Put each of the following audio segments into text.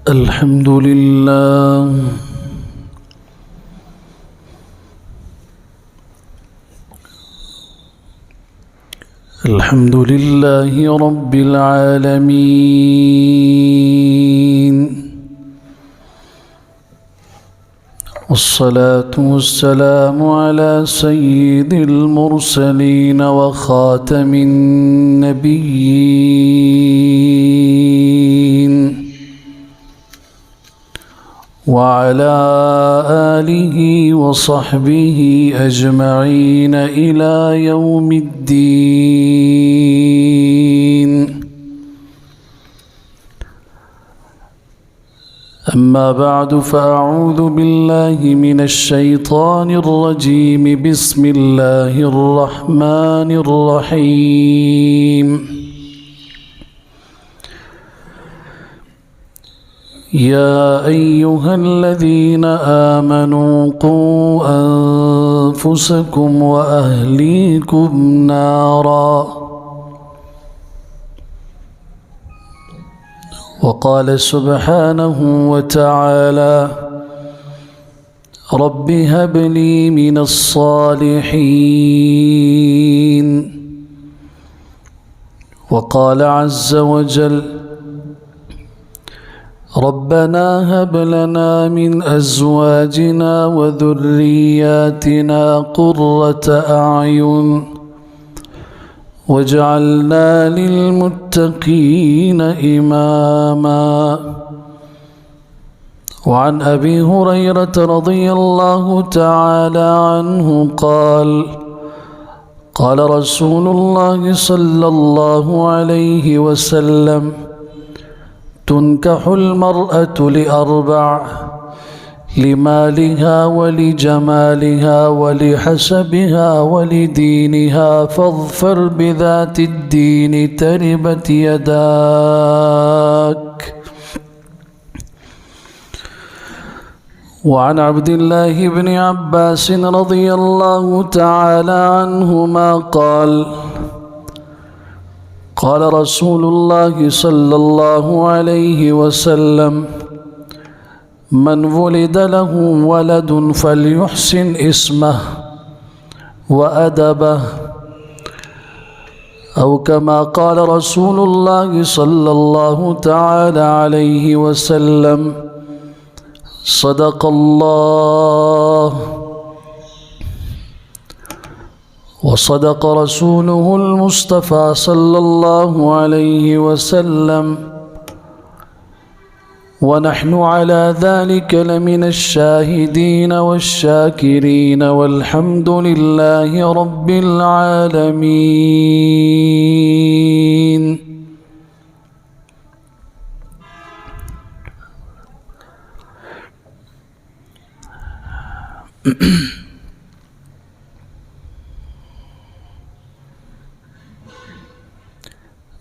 الحمد لله الحمد لله رب العالمين، والصلاة والسلام على سيد المرسلين وخاتم النبيين، وعلى آله وصحبه أجمعين إلى يوم الدين. أما بعد، فأعوذ بالله من الشيطان الرجيم. بسم الله الرحمن الرحيم. يا أيها الذين آمنوا قوا أنفسكم وأهليكم نارا. وقال سبحانه وتعالى: رب هب لي من الصالحين. وقال عز وجل: ربنا هب لنا من أزواجنا وذرياتنا قرة أعين واجعلنا للمتقين إماما. وعن أبي هريرة رضي الله تعالى عنه قال: قال رسول الله صلى الله عليه وسلم: تنكح المرأة لأربع: لمالها ولجمالها ولحسبها ولدينها، فاظفر بذات الدين تربت يداك. وعن عبد الله بن عباس رضي الله تعالى عنهما قال: قال رسول الله صلى الله عليه وسلم: من ولد له ولد فليحسن اسمه وأدبه، أو كما قال رسول الله صلى الله تعالى عليه وسلم: صدق الله وصدق رسوله المصطفى صلى الله عليه وسلم، ونحن على ذلك لمن الشاهدين والشاكرين، والحمد لله رب العالمين.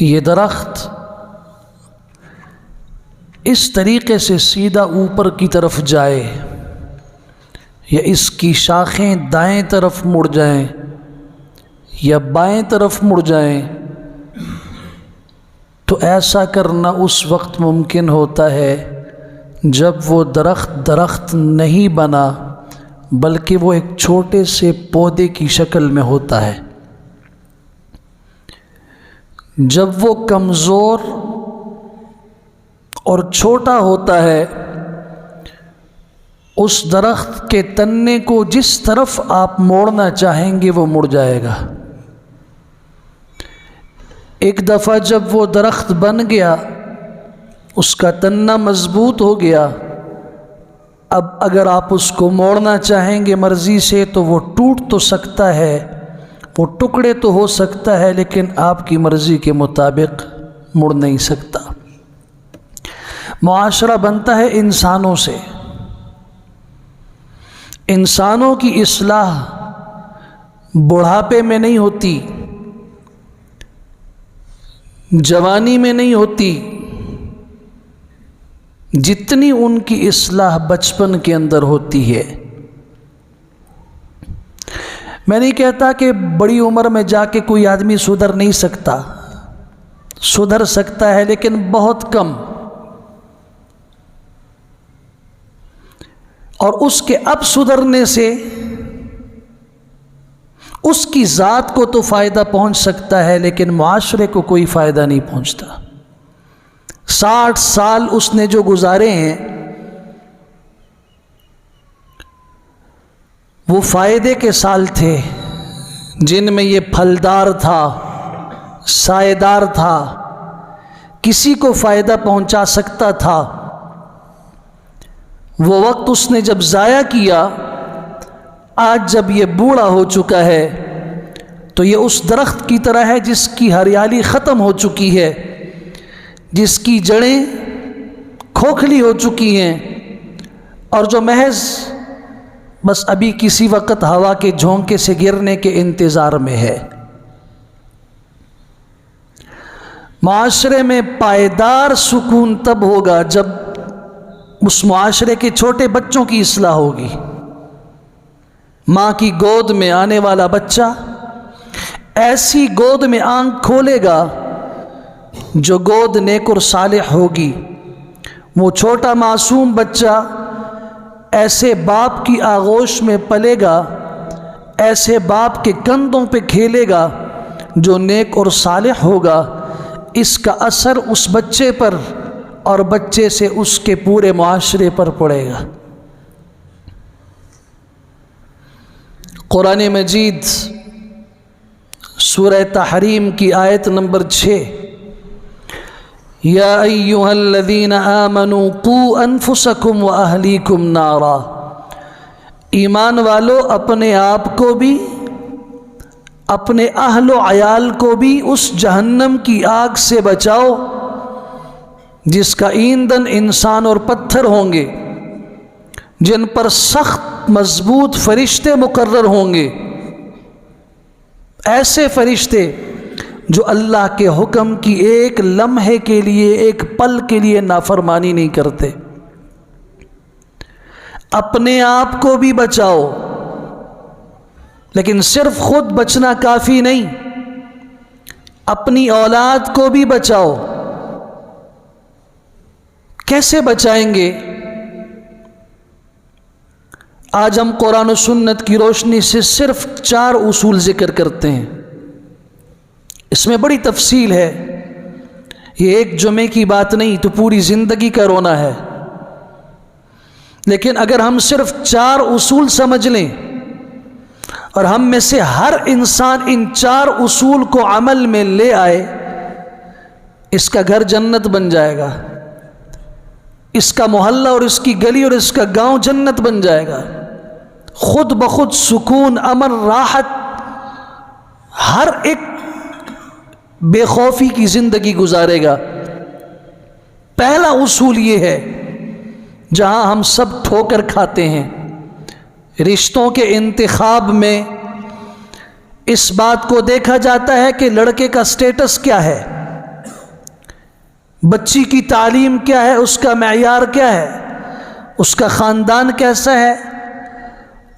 یہ درخت اس طریقے سے سیدھا اوپر کی طرف جائے یا اس کی شاخیں دائیں طرف مڑ جائیں یا بائیں طرف مڑ جائیں، تو ایسا کرنا اس وقت ممکن ہوتا ہے جب وہ درخت نہیں بنا، بلکہ وہ ایک چھوٹے سے پودے کی شکل میں ہوتا ہے۔ جب وہ کمزور اور چھوٹا ہوتا ہے، اس درخت کے تنے کو جس طرف آپ موڑنا چاہیں گے وہ مڑ جائے گا۔ ایک دفعہ جب وہ درخت بن گیا، اس کا تنا مضبوط ہو گیا، اب اگر آپ اس کو موڑنا چاہیں گے مرضی سے تو وہ ٹوٹ تو سکتا ہے، وہ ٹکڑے تو ہو سکتا ہے، لیکن آپ کی مرضی کے مطابق مڑ نہیں سکتا۔ معاشرہ بنتا ہے انسانوں سے۔ انسانوں کی اصلاح بڑھاپے میں نہیں ہوتی، جوانی میں نہیں ہوتی، جتنی ان کی اصلاح بچپن کے اندر ہوتی ہے۔ میں نہیں کہتا کہ بڑی عمر میں جا کے کوئی آدمی سدھر نہیں سکتا، سدھر سکتا ہے، لیکن بہت کم، اور اس کے اب سدھرنے سے اس کی ذات کو تو فائدہ پہنچ سکتا ہے، لیکن معاشرے کو کوئی فائدہ نہیں پہنچتا۔ 60 سال اس نے جو گزارے ہیں وہ فائدے کے سال تھے، جن میں یہ پھلدار تھا، سائے دار تھا، کسی کو فائدہ پہنچا سکتا تھا۔ وہ وقت اس نے جب ضائع کیا، آج جب یہ بوڑھا ہو چکا ہے تو یہ اس درخت کی طرح ہے جس کی ہریالی ختم ہو چکی ہے، جس کی جڑیں کھوکھلی ہو چکی ہیں، اور جو محض بس ابھی کسی وقت ہوا کے جھونکے سے گرنے کے انتظار میں ہے۔ معاشرے میں پائیدار سکون تب ہوگا جب اس معاشرے کے چھوٹے بچوں کی اصلاح ہوگی۔ ماں کی گود میں آنے والا بچہ ایسی گود میں آنکھ کھولے گا جو گود نیک اور صالح ہوگی۔ وہ چھوٹا معصوم بچہ ایسے باپ کی آغوش میں پلے گا، ایسے باپ کے کندھوں پہ کھیلے گا جو نیک اور صالح ہوگا۔ اس کا اثر اس بچے پر اور بچے سے اس کے پورے معاشرے پر پڑے گا۔ قرآن مجید سورہ تحریم کی آیت نمبر 6، یا ایھا الذین آمنوا قوا انفسکم واہلیکم نارا، ایمان والو اپنے آپ کو بھی، اپنے اہل و عیال کو بھی اس جہنم کی آگ سے بچاؤ جس کا ایندھن انسان اور پتھر ہوں گے، جن پر سخت مضبوط فرشتے مقرر ہوں گے، ایسے فرشتے جو اللہ کے حکم کی ایک لمحے کے لیے، ایک پل کے لیے نافرمانی نہیں کرتے۔ اپنے آپ کو بھی بچاؤ، لیکن صرف خود بچنا کافی نہیں، اپنی اولاد کو بھی بچاؤ۔ کیسے بچائیں گے؟ آج ہم قرآن و سنت کی روشنی سے صرف 4 اصول ذکر کرتے ہیں۔ اس میں بڑی تفصیل ہے، یہ ایک جمعے کی بات نہیں تو پوری زندگی کا رونا ہے، لیکن اگر ہم صرف 4 اصول سمجھ لیں اور ہم میں سے ہر انسان ان 4 اصول کو عمل میں لے آئے، اس کا گھر جنت بن جائے گا، اس کا محلہ اور اس کی گلی اور اس کا گاؤں جنت بن جائے گا۔ خود بخود سکون، امن، راحت، ہر ایک بے خوفی کی زندگی گزارے گا۔ پہلا اصول یہ ہے، جہاں ہم سب ٹھوکر کھاتے ہیں رشتوں کے انتخاب میں، اس بات کو دیکھا جاتا ہے کہ لڑکے کا سٹیٹس کیا ہے، بچی کی تعلیم کیا ہے، اس کا معیار کیا ہے، اس کا خاندان کیسا ہے،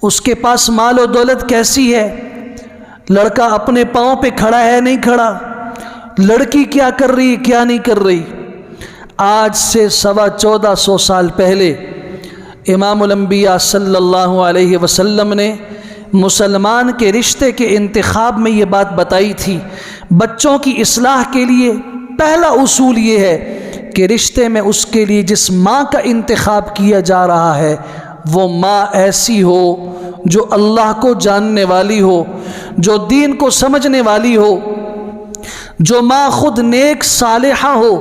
اس کے پاس مال و دولت کیسی ہے، لڑکا اپنے پاؤں پہ کھڑا ہے نہیں کھڑا، لڑکی کیا کر رہی کیا نہیں کر رہی۔ آج سے 1450 سال پہلے امام الانبیاء صلی اللہ علیہ وسلم نے مسلمان کے رشتے کے انتخاب میں یہ بات بتائی تھی۔ بچوں کی اصلاح کے لیے پہلا اصول یہ ہے کہ رشتے میں اس کے لیے جس ماں کا انتخاب کیا جا رہا ہے وہ ماں ایسی ہو جو اللہ کو جاننے والی ہو، جو دین کو سمجھنے والی ہو، جو ماں خود نیک صالحہ ہو۔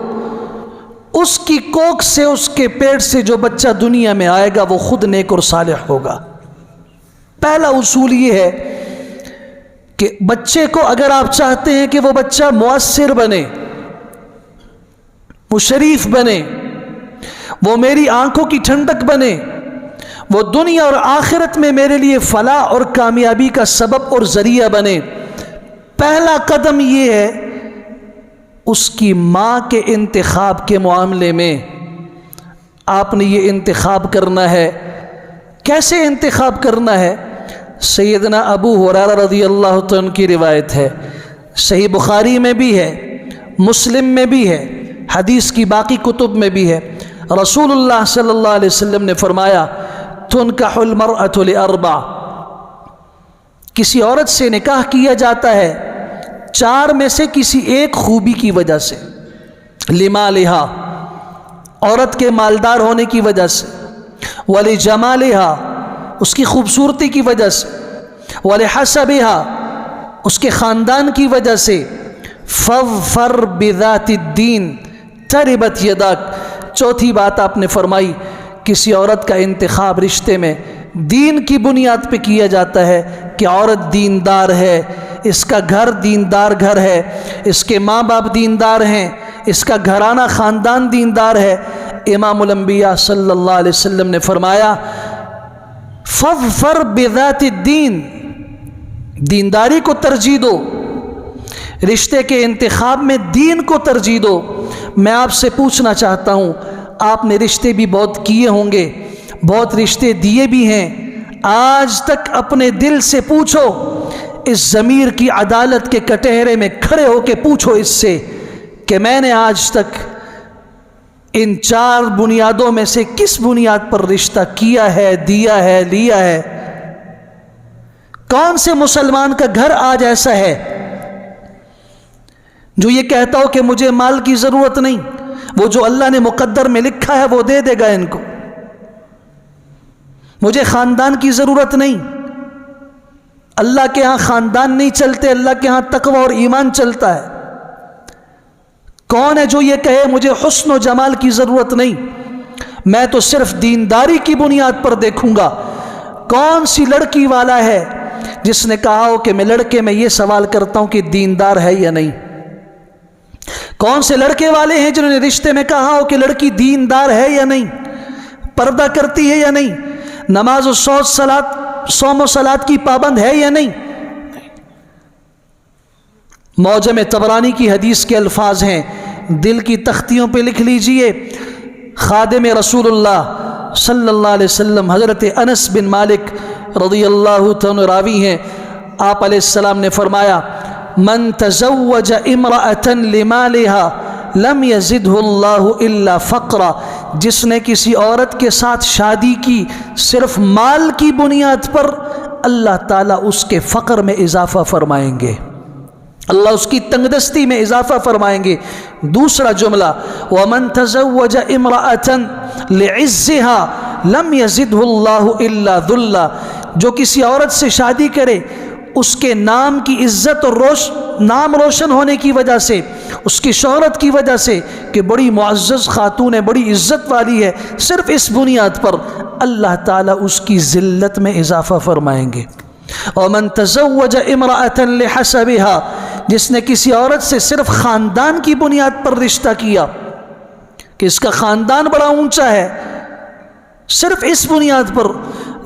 اس کی کوکھ سے، اس کے پیٹ سے جو بچہ دنیا میں آئے گا وہ خود نیک اور صالح ہوگا۔ پہلا اصول یہ ہے کہ بچے کو اگر آپ چاہتے ہیں کہ وہ بچہ مؤثر بنے، وہ شریف بنے، وہ میری آنکھوں کی ٹھنڈک بنے، وہ دنیا اور آخرت میں میرے لیے فلاح اور کامیابی کا سبب اور ذریعہ بنے، پہلا قدم یہ ہے اس کی ماں کے انتخاب کے معاملے میں آپ نے یہ انتخاب کرنا ہے۔ کیسے انتخاب کرنا ہے؟ سیدنا ابو ہریرہ رضی اللہ عنہ کی روایت ہے، صحیح بخاری میں بھی ہے، مسلم میں بھی ہے، حدیث کی باقی کتب میں بھی ہے۔ رسول اللہ صلی اللہ علیہ وسلم نے فرمایا تنکح المرأة لأربع، کسی عورت سے نکاح کیا جاتا ہے 4 میں سے کسی ایک خوبی کی وجہ سے، لمالہا، عورت کے مالدار ہونے کی وجہ سے، ولجمالہا، اس کی خوبصورتی کی وجہ سے، ولحسبہا، اس کے خاندان کی وجہ سے، فاظفر بذات الدین تربت یداک۔ چوتھی بات آپ نے فرمائی کسی عورت کا انتخاب رشتے میں دین کی بنیاد پہ کیا جاتا ہے کہ عورت دیندار ہے، اس کا گھر دیندار گھر ہے، اس کے ماں باپ دیندار ہیں، اس کا گھرانہ خاندان دیندار ہے۔ امام الانبیاء صلی اللہ علیہ وسلم نے فرمایا فاظفر بذات الدین، دینداری کو ترجیح دو، رشتے کے انتخاب میں دین کو ترجیح دو۔ میں آپ سے پوچھنا چاہتا ہوں، آپ نے رشتے بھی بہت کیے ہوں گے، بہت رشتے دیے بھی ہیں، آج تک اپنے دل سے پوچھو، اس ضمیر کی عدالت کے کٹہرے میں کھڑے ہو کے پوچھو اس سے کہ میں نے آج تک ان 4 بنیادوں میں سے کس بنیاد پر رشتہ کیا ہے، دیا ہے، لیا ہے؟ کون سے مسلمان کا گھر آج ایسا ہے جو یہ کہتا ہو کہ مجھے مال کی ضرورت نہیں، وہ جو اللہ نے مقدر میں لکھا ہے وہ دے دے گا ان کو، مجھے خاندان کی ضرورت نہیں، اللہ کے ہاں خاندان نہیں چلتے، اللہ کے ہاں تقوی اور ایمان چلتا ہے۔ کون ہے جو یہ کہے مجھے حسن و جمال کی ضرورت نہیں، میں تو صرف دینداری کی بنیاد پر دیکھوں گا؟ کون سی لڑکی والا ہے جس نے کہا ہو کہ میں لڑکے میں یہ سوال کرتا ہوں کہ دیندار ہے یا نہیں؟ کون سے لڑکے والے ہیں جنہوں نے رشتے میں کہا ہو کہ لڑکی دیندار ہے یا نہیں، پردہ کرتی ہے یا نہیں، نماز و صوم و صلات کی پابند ہے یا نہیں؟ معجم طبرانی کی حدیث کے الفاظ ہیں، دل کی تختیوں پہ لکھ لیجئے۔ خادم رسول اللہ صلی اللہ علیہ وسلم حضرت انس بن مالک رضی اللہ عنہ راوی ہیں، آپ علیہ السلام نے فرمایا من تزوج امرأة لمالها لم يزده اللہ الا فقرا، جس نے کسی عورت کے ساتھ شادی کی صرف مال کی بنیاد پر، اللہ تعالیٰ اس کے فقر میں اضافہ فرمائیں گے، اللہ اس کی تنگدستی میں اضافہ فرمائیں گے۔ دوسرا جملہ وَمَن تَزَوَّجَ امْرَأَةً لِعِزِّهَا لَمْ يَزِدْهُ اللَّهُ إِلَّا ذُلًّا، جو کسی عورت سے شادی کرے اس کے نام کی عزت اور نام روشن ہونے کی وجہ سے، اس کی شہرت کی وجہ سے کہ بڑی معزز خاتون ہے، بڑی عزت والی ہے، صرف اس بنیاد پر اللہ تعالیٰ اس کی ذلت میں اضافہ فرمائیں گے۔ وَمَن تَزَوَّجَ امْرَأَةً لِحَسَبِهَا، جس نے کسی عورت سے صرف خاندان کی بنیاد پر رشتہ کیا کہ اس کا خاندان بڑا اونچا ہے، صرف اس بنیاد پر،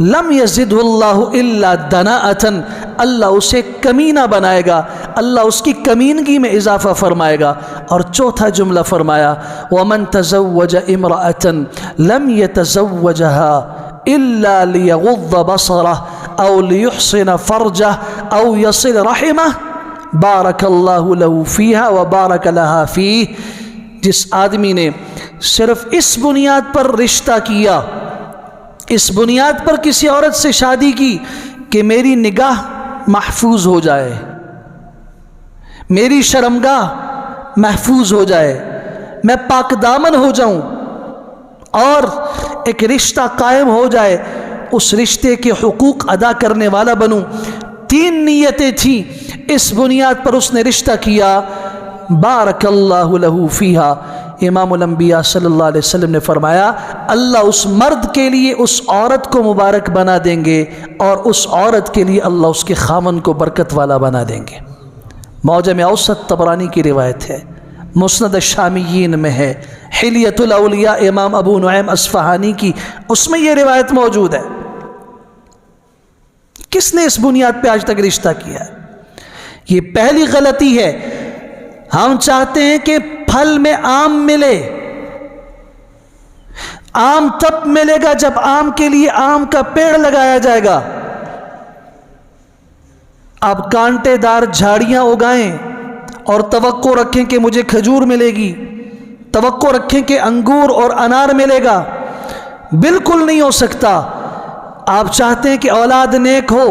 لم یزدہ اللہ الا دناءۃ، اللہ اسے کمینہ بنائے گا، اللہ اس کی کمینگی میں اضافہ فرمائے گا۔ اور چوتھا جملہ فرمایا ومن تزوج امرأة لم يتزوجها الا ليغض بصره او ليحسن فرجه او يصل رحمه بارک اللہ له فیها وبارک لها فیہ۔ جس آدمی نے صرف اس بنیاد پر رشتہ کیا، اس بنیاد پر کسی عورت سے شادی کی کہ میری نگاہ محفوظ ہو جائے، میری شرمگاہ محفوظ ہو جائے، میں پاک دامن ہو جاؤں اور ایک رشتہ قائم ہو جائے، اس رشتے کے حقوق ادا کرنے والا بنوں، تین نیتیں تھیں، اس بنیاد پر اس نے رشتہ کیا، بارک اللہ له فیہا۔ امام الانبیاء صلی اللہ علیہ وسلم نے فرمایا اللہ اس مرد کے لیے اس عورت کو مبارک بنا دیں گے اور اس عورت کے لیے اللہ اس کے خامن کو برکت والا بنا دیں گے۔ معجم اوسط طبرانی کی روایت ہے، مسند الشامیین میں ہے، حلیۃ الاولیاء امام ابو نعیم اصفہانی کی، اس میں یہ روایت موجود ہے۔ کس نے اس بنیاد پہ آج تک رشتہ کیا ہے؟ یہ پہلی غلطی ہے۔ ہم چاہتے ہیں کہ پھل میں آم ملے، آم تب ملے گا جب آم کے لیے آم کا پیڑ لگایا جائے گا۔ آپ کانٹے دار جھاڑیاں اگائیں اور توقع رکھیں کہ مجھے کھجور ملے گی، توقع رکھیں کہ انگور اور انار ملے گا، بالکل نہیں ہو سکتا۔ آپ چاہتے ہیں کہ اولاد نیک ہو،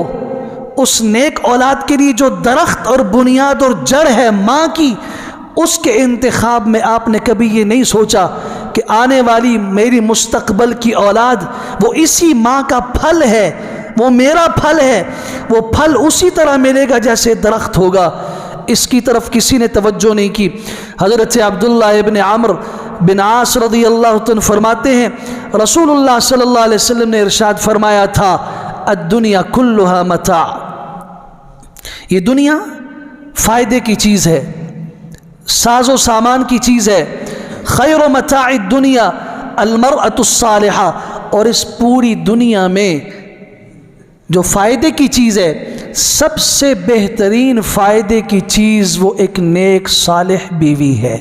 اس نیک اولاد کے لیے جو درخت اور بنیاد اور جڑ ہے ماں کی، اس کے انتخاب میں آپ نے کبھی یہ نہیں سوچا کہ آنے والی میری مستقبل کی اولاد وہ اسی ماں کا پھل ہے، وہ میرا پھل ہے، وہ پھل اسی طرح ملے گا جیسے درخت ہوگا۔ اس کی طرف کسی نے توجہ نہیں کی۔ حضرت عبداللہ ابن عمرو بن عاص رضی اللہ عنہ فرماتے ہیں رسول اللہ صلی اللہ علیہ وسلم نے ارشاد فرمایا تھا الدنیا کلها متاع، یہ دنیا فائدے کی چیز ہے، ساز و سامان کی چیز ہے۔ خیر متاع الدنیا المرأة الصالحہ، اور اس پوری دنیا میں جو فائدے کی چیز ہے، سب سے بہترین فائدے کی چیز وہ ایک نیک صالح بیوی ہے،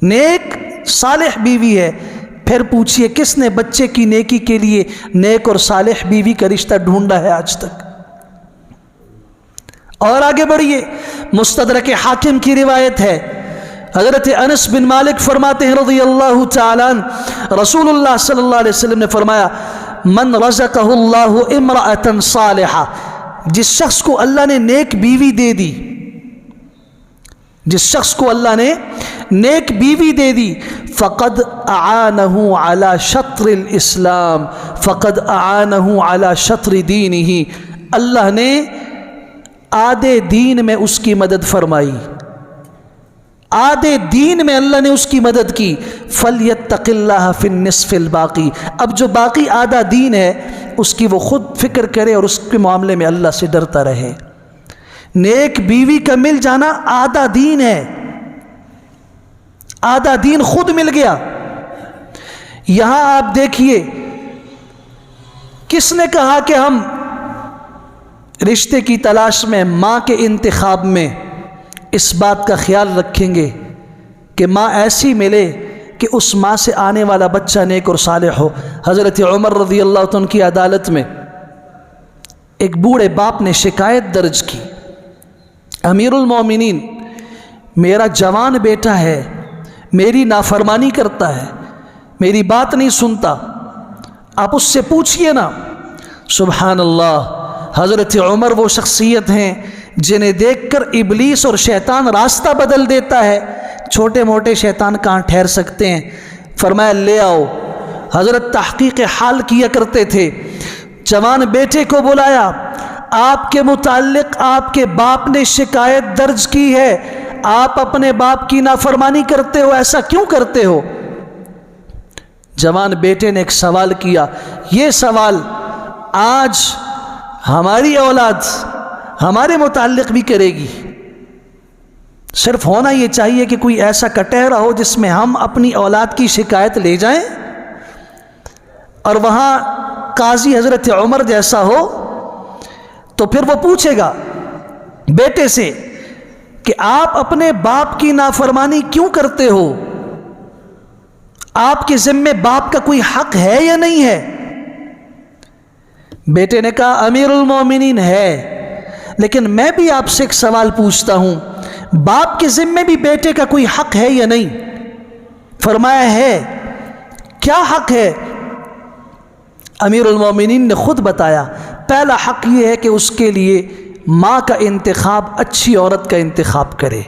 نیک صالح بیوی ہے۔ پھر پوچھئے کس نے بچے کی نیکی کے لیے نیک اور صالح بیوی کا رشتہ ڈھونڈا ہے آج تک؟ اور آگے بڑھیے، مستدرک حاکم کی روایت ہے، حضرت انس بن مالک فرماتے ہیں رضی اللہ تعالیٰ عنہ رسول اللہ صلی اللہ علیہ وسلم نے فرمایا من رزقہ اللہ امرأة صالحہ، جس شخص کو اللہ نے نیک بیوی دے دی، جس شخص کو اللہ نے نیک بیوی دے دی، فقد اعانہ علی شطر الاسلام فقد اعانہ علی شطر دینہ، اللہ نے آدھے دین میں اس کی مدد فرمائی، آدھے دین میں اللہ نے اس کی مدد کی۔ فَلْيَتَّقِ اللَّهَ فِي النِّصْفِ الْبَاقِي، اب جو باقی آدھا دین ہے اس کی وہ خود فکر کرے اور اس کے معاملے میں اللہ سے ڈرتا رہے۔ نیک بیوی کا مل جانا آدھا دین ہے، آدھا دین خود مل گیا۔ یہاں آپ دیکھیے کس نے کہا کہ ہم رشتے کی تلاش میں ماں کے انتخاب میں اس بات کا خیال رکھیں گے کہ ماں ایسی ملے کہ اس ماں سے آنے والا بچہ نیک اور صالح ہو۔ حضرت عمر رضی اللہ عنہ کی عدالت میں ایک بوڑھے باپ نے شکایت درج کی، امیر المومنین میرا جوان بیٹا ہے، میری نافرمانی کرتا ہے، میری بات نہیں سنتا، آپ اس سے پوچھئے نا۔ سبحان اللہ، حضرت عمر وہ شخصیت ہیں جنہیں دیکھ کر ابلیس اور شیطان راستہ بدل دیتا ہے، چھوٹے موٹے شیطان کہاں ٹھہر سکتے ہیں۔ فرمایا لے آؤ۔ حضرت تحقیق حال کیا کرتے تھے، جوان بیٹے کو بلایا، آپ کے متعلق آپ کے باپ نے شکایت درج کی ہے، آپ اپنے باپ کی نافرمانی کرتے ہو، ایسا کیوں کرتے ہو؟ جوان بیٹے نے ایک سوال کیا، یہ سوال آج ہماری اولاد ہمارے متعلق بھی کرے گی۔ صرف ہونا یہ چاہیے کہ کوئی ایسا کٹہرا ہو جس میں ہم اپنی اولاد کی شکایت لے جائیں اور وہاں قاضی حضرت عمر جیسا ہو تو پھر وہ پوچھے گا بیٹے سے کہ آپ اپنے باپ کی نافرمانی کیوں کرتے ہو؟ آپ کے ذمے باپ کا کوئی حق ہے یا نہیں ہے؟ بیٹے نے کہا امیر المومنین ہے، لیکن میں بھی آپ سے ایک سوال پوچھتا ہوں، باپ کے ذمے بھی بیٹے کا کوئی حق ہے یا نہیں؟ فرمایا ہے۔ کیا حق ہے؟ امیر المومنین نے خود بتایا، پہلا حق یہ ہے کہ اس کے لیے ماں کا انتخاب اچھی عورت کا انتخاب کرے،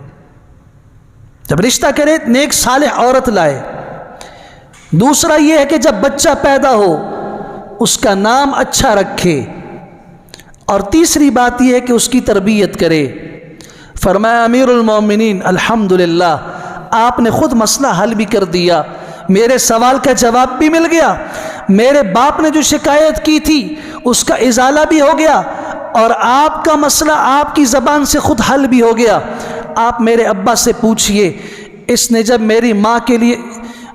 جب رشتہ کرے نیک صالح عورت لائے۔ دوسرا یہ ہے کہ جب بچہ پیدا ہو اس کا نام اچھا رکھے، اور تیسری بات یہ ہے کہ اس کی تربیت کرے۔ فرمایا امیر المومنین الحمدللہ، آپ نے خود مسئلہ حل بھی کر دیا، میرے سوال کا جواب بھی مل گیا، میرے باپ نے جو شکایت کی تھی اس کا ازالہ بھی ہو گیا، اور آپ کا مسئلہ آپ کی زبان سے خود حل بھی ہو گیا۔ آپ میرے ابا سے پوچھئے، اس نے جب میری ماں کے لیے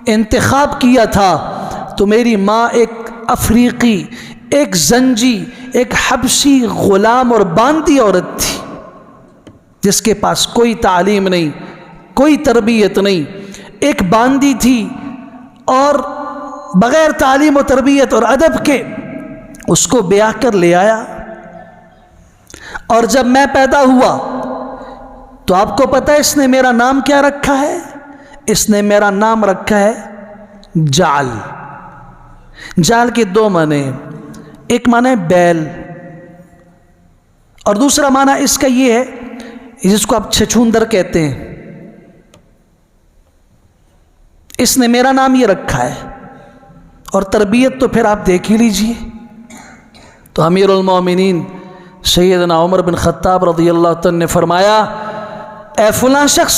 انتخاب کیا تھا تو میری ماں ایک افریقی، ایک زنجی، ایک حبشی غلام اور باندی عورت تھی، جس کے پاس کوئی تعلیم نہیں، کوئی تربیت نہیں، ایک باندی تھی، اور بغیر تعلیم و تربیت اور ادب کے اس کو بیاہ کر لے آیا۔ اور جب میں پیدا ہوا تو آپ کو پتہ ہے اس نے میرا نام کیا رکھا ہے؟ اس نے میرا نام رکھا ہے جعل۔ جعل کے دو معنی، ایک معنی بیل، اور دوسرا معنی اس کا یہ ہے جس کو آپ چھچھوندر کہتے ہیں۔ اس نے میرا نام یہ رکھا ہے، اور تربیت تو پھر آپ دیکھ ہی لیجئے۔ تو امیر المومنین سیدنا عمر بن خطاب رضی اللہ عنہ نے فرمایا، اے فلاں شخص،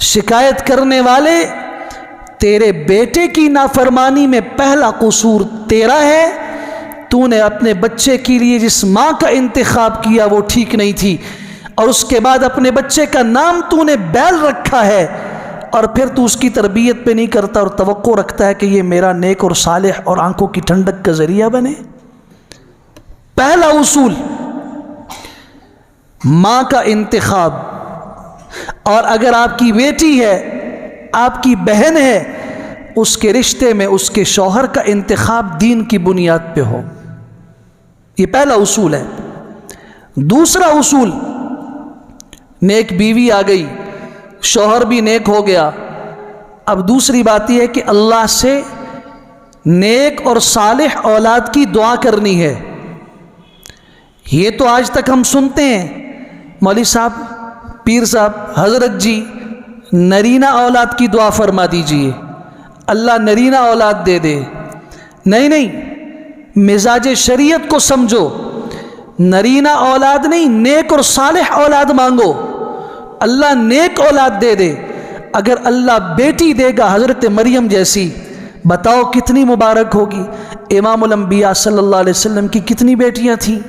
شکایت کرنے والے، تیرے بیٹے کی نافرمانی میں پہلا قصور تیرا ہے۔ تو نے اپنے بچے کے لیے جس ماں کا انتخاب کیا وہ ٹھیک نہیں تھی، اور اس کے بعد اپنے بچے کا نام تو نے بیل رکھا ہے، اور پھر تو اس کی تربیت پہ نہیں کرتا اور توقع رکھتا ہے کہ یہ میرا نیک اور صالح اور آنکھوں کی ٹھنڈک کا ذریعہ بنے۔ پہلا اصول ماں کا انتخاب، اور اگر آپ کی بیٹی ہے، آپ کی بہن ہے، اس کے رشتے میں اس کے شوہر کا انتخاب دین کی بنیاد پہ ہو، یہ پہلا اصول ہے۔ دوسرا اصول، نیک بیوی آ گئی، شوہر بھی نیک ہو گیا، اب دوسری بات یہ ہے کہ اللہ سے نیک اور صالح اولاد کی دعا کرنی ہے۔ یہ تو آج تک ہم سنتے ہیں، مولوی صاحب، پیر صاحب، حضرت جی، نرینہ اولاد کی دعا فرما دیجئے، اللہ نرینہ اولاد دے دے۔ نہیں نہیں، مزاج شریعت کو سمجھو، نرینہ اولاد نہیں، نیک اور صالح اولاد مانگو، اللہ نیک اولاد دے دے۔ اگر اللہ بیٹی دے گا حضرت مریم جیسی، بتاؤ کتنی مبارک ہوگی۔ امام الانبیاء صلی اللہ علیہ وسلم کی کتنی بیٹیاں تھیں؟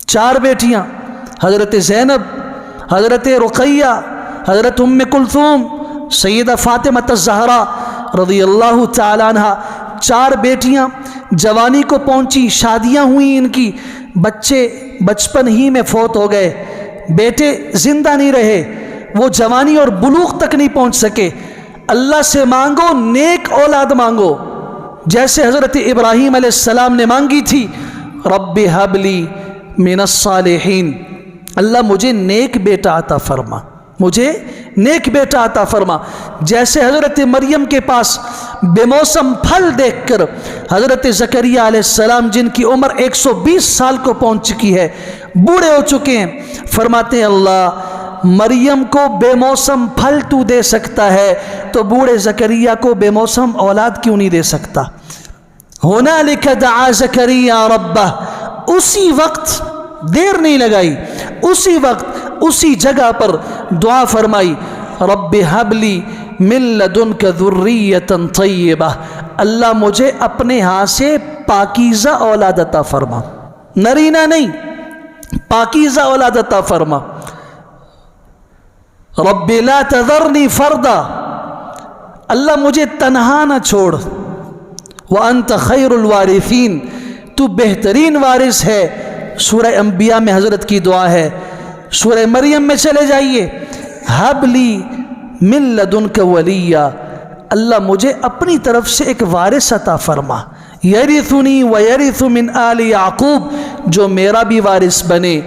4 بیٹیاں، حضرت زینب، حضرت رقیہ، حضرت ام کلثوم، سیدہ فاطمہ الزہرا رضی اللہ تعالی عنہ۔ 4 بیٹیاں جوانی کو پہنچی، شادیاں ہوئیں ان کی، بچے بچپن ہی میں فوت ہو گئے، بیٹے زندہ نہیں رہے، وہ جوانی اور بلوغ تک نہیں پہنچ سکے۔ اللہ سے مانگو، نیک اولاد مانگو، جیسے حضرت ابراہیم علیہ السلام نے مانگی تھی، رب ہب لی من الصالحین، اللہ مجھے نیک بیٹا عطا فرما، مجھے نیک بیٹا عطا فرما۔ جیسے حضرت مریم کے پاس بے موسم پھل دیکھ کر حضرت زکریہ علیہ السلام، جن کی عمر 120 سال کو پہنچ چکی ہے، بوڑھے ہو چکے ہیں، فرماتے ہیں اللہ مریم کو بے موسم پھل تو دے سکتا ہے تو بوڑھے زکریہ کو بے موسم اولاد کیوں نہیں دے سکتا؟ ہنالک دعا زکریہ ربہ، اسی وقت، دیر نہیں لگائی، اسی وقت اسی جگہ پر دعا فرمائی، رب ہب لی من لدنک ذریۃ طیبہ، اللہ مجھے اپنے ہاں سے پاکیزہ اولاد عطا فرما، نرینہ نہیں، پاکیزہ اولاد عطا فرما۔ رب لا تذرنی فردا، اللہ مجھے تنہا نہ چھوڑ، وَأَنْتَ خَيْرُ الْوَارِثِينَ، تو بہترین وارث ہے۔ سورہ انبیاء میں حضرت کی دعا ہے۔ سورہ مریم میں چلے جائیے، هَبْ لِي مِن لَدُنْكَ وَلِيًّا، اللہ مجھے اپنی طرف سے ایک وارث عطا فرما، یرثنی ویرث من آل یعقوب، جو میرا بھی وارث بنے،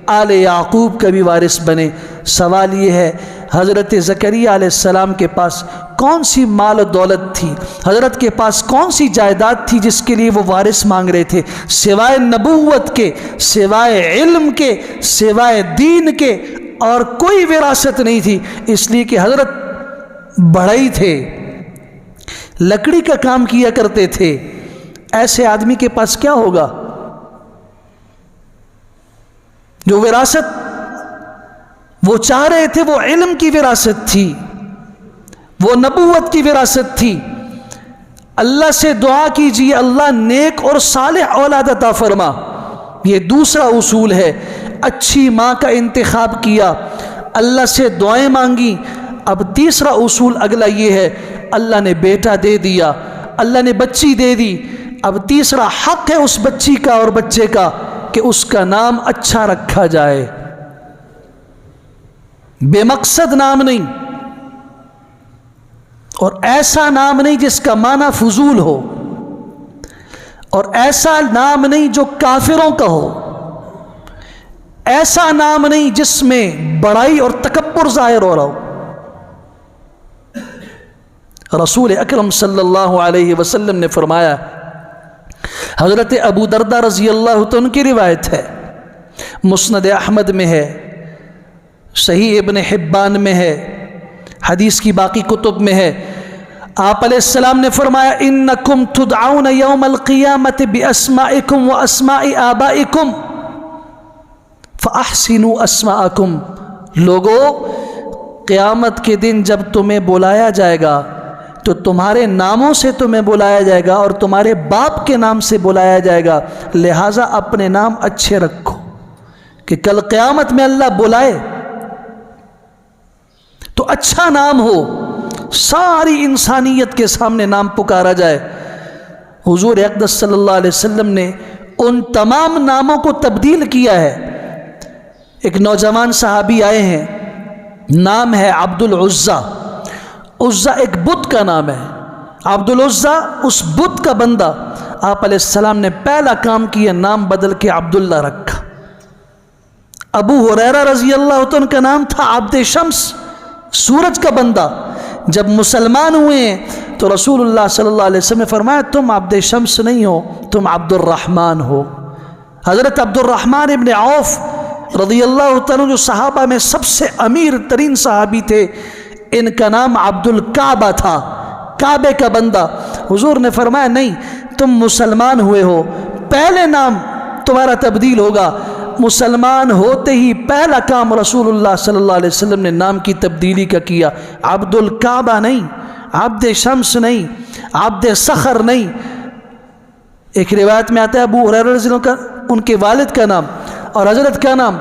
آل یعقوب کا بھی وارث بنے۔ سوال یہ ہے حضرت زکریا علیہ السلام کے پاس کون سی مال و دولت تھی، حضرت کے پاس کون سی جائیداد تھی جس کے لیے وہ وارث مانگ رہے تھے؟ سوائے نبوت کے، سوائے علم کے، سوائے دین کے اور کوئی وراثت نہیں تھی، اس لیے کہ حضرت بڑھئی تھے، لکڑی کا کام کیا کرتے تھے۔ ایسے آدمی کے پاس کیا ہوگا؟ جو وراثت وہ چاہ رہے تھے وہ علم کی وراثت تھی، وہ نبوت کی وراثت تھی۔ اللہ سے دعا کیجیے اللہ نیک اور صالح اولاد عطا فرما، یہ دوسرا اصول ہے۔ اچھی ماں کا انتخاب کیا، اللہ سے دعائیں مانگی۔ اب تیسرا اصول اگلا یہ ہے، اللہ نے بیٹا دے دیا، اللہ نے بچی دے دی، اب تیسرا حق ہے اس بچی کا اور بچے کا کہ اس کا نام اچھا رکھا جائے، بے مقصد نام نہیں، اور ایسا نام نہیں جس کا معنی فضول ہو، اور ایسا نام نہیں جو کافروں کا ہو، ایسا نام نہیں جس میں بڑائی اور تکبر ظاہر ہو رہا ہو۔ رسول اکرم صلی اللہ علیہ وسلم نے فرمایا، حضرت ابو دردہ رضی اللہ عنہ کی روایت ہے، مسند احمد میں ہے، صحیح ابن حبان میں ہے، حدیث کی باقی کتب میں ہے، آپ علیہ السلام نے فرمایا انکم تدعون یوم القیامت باسمائکم واسماء آبائکم فاحسنوا اسماءکم، لوگو قیامت کے دن جب تمہیں بلایا جائے گا تو تمہارے ناموں سے تمہیں بلایا جائے گا اور تمہارے باپ کے نام سے بلایا جائے گا، لہٰذا اپنے نام اچھے رکھو کہ کل قیامت میں اللہ بلائے تو اچھا نام ہو، ساری انسانیت کے سامنے نام پکارا جائے۔ حضور اقدس صلی اللہ علیہ وسلم نے ان تمام ناموں کو تبدیل کیا ہے۔ ایک نوجوان صحابی آئے ہیں، نام ہے عبد العزہ، عزہ ایک بت کا نام ہے، عبد العزہ اس بت کا بندہ۔ آپ علیہ السلام نے پہلا کام کیا، نام بدل کے عبداللہ رکھا۔ ابو ہریرہ رضی اللہ عنہ کا نام تھا عبد شمس، سورج کا بندہ۔ جب مسلمان ہوئے ہیں تو رسول اللہ صلی اللہ علیہ وسلم نے فرمایا تم عبد شمس نہیں ہو، تم عبد الرحمن ہو۔ حضرت عبد الرحمن ابن عوف رضی اللہ عنہ جو صحابہ میں سب سے امیر ترین صحابی تھے، ان کا نام عبد الکعبہ تھا، کعبے کا بندہ۔ حضور نے فرمایا نہیں، تم مسلمان ہوئے ہو، پہلے نام تمہارا تبدیل ہوگا۔ مسلمان ہوتے ہی پہلا کام رسول اللہ صلی اللہ علیہ وسلم نے نام کی تبدیلی کا کیا، عبد الکعبہ نہیں، عبد شمس نہیں، عبد صخر نہیں۔ ایک روایت میں آتا ہے ابو ہریرہ رضی اللہ عنہ کا ان کے والد کا نام اور حضرت کا نام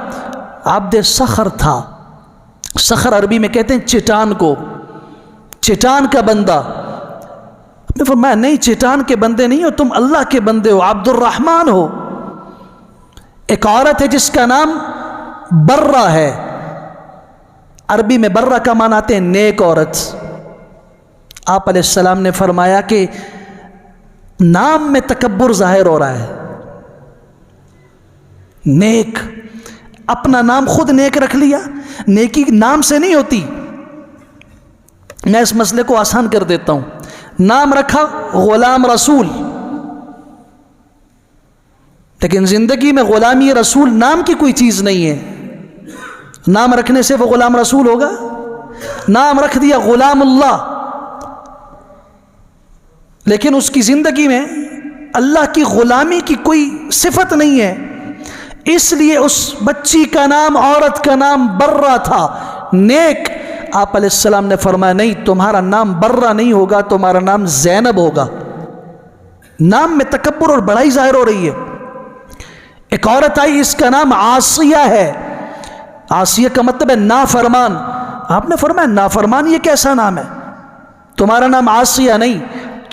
عبد صخر تھا۔ صخر عربی میں کہتے ہیں چٹان کو، چٹان کا بندہ۔ نے فرمایا نہیں، چٹان کے بندے نہیں ہو، تم اللہ کے بندے ہو، عبد الرحمن ہو۔ ایک عورت ہے جس کا نام برہ ہے، عربی میں برہ کا معنی آتے ہیں نیک عورت۔ آپ علیہ السلام نے فرمایا کہ نام میں تکبر ظاہر ہو رہا ہے، نیک، اپنا نام خود نیک رکھ لیا، نیکی نام سے نہیں ہوتی۔ میں اس مسئلے کو آسان کر دیتا ہوں، نام رکھا غلام رسول، لیکن زندگی میں غلامی رسول نام کی کوئی چیز نہیں ہے۔ نام رکھنے سے وہ غلام رسول ہوگا؟ نام رکھ دیا غلام اللہ، لیکن اس کی زندگی میں اللہ کی غلامی کی کوئی صفت نہیں ہے، اس لیے اس بچی کا نام، عورت کا نام برہ تھا، نیک۔ آپ علیہ السلام نے فرمایا نہیں، تمہارا نام برہ نہیں ہوگا، تمہارا نام زینب ہوگا۔ نام میں تکبر اور بڑائی ظاہر ہو رہی ہے۔ ایک عورت آئی، اس کا نام عاصیہ ہے، عاصیہ کا مطلب ہے نافرمان۔ آپ نے فرمایا نافرمان یہ کیسا نام ہے؟ تمہارا نام عاصیہ نہیں،